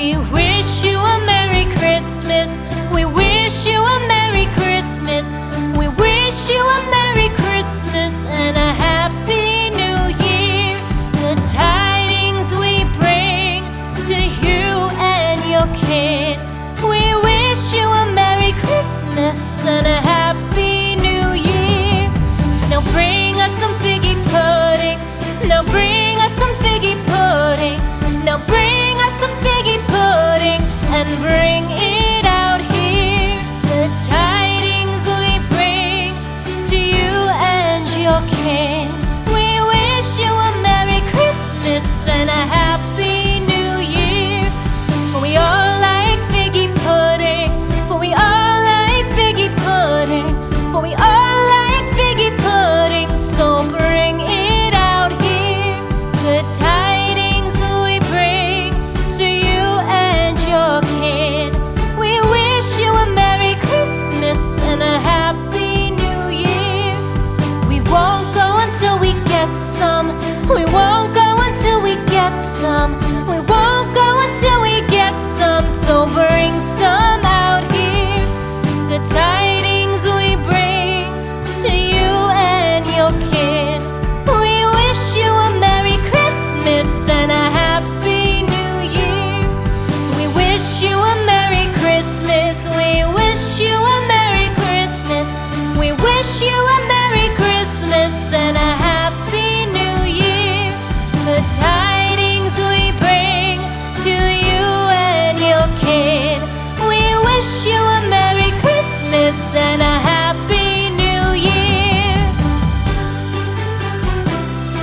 We wish you a Merry Christmas. We wish you a Merry Christmas. We wish you a Merry Christmas and a Happy New Year. The tidings we bring to you and your kid. We wish you a Merry Christmas and a Happy New Year. Now bring us some figgy pudding. Now bring us some figgy pudding. Now bring us some figgy pudding and bring it out here. The tidings we bring to you and your kin. We wish you a Merry Christmas and a Happy New Year. For we all like figgy pudding. For we all like figgy pudding. For we all like figgy pudding. So bring it out here. The tidings we bring to you and your kid. We wish you a Merry Christmas and a Happy New Year. We won't go until we get some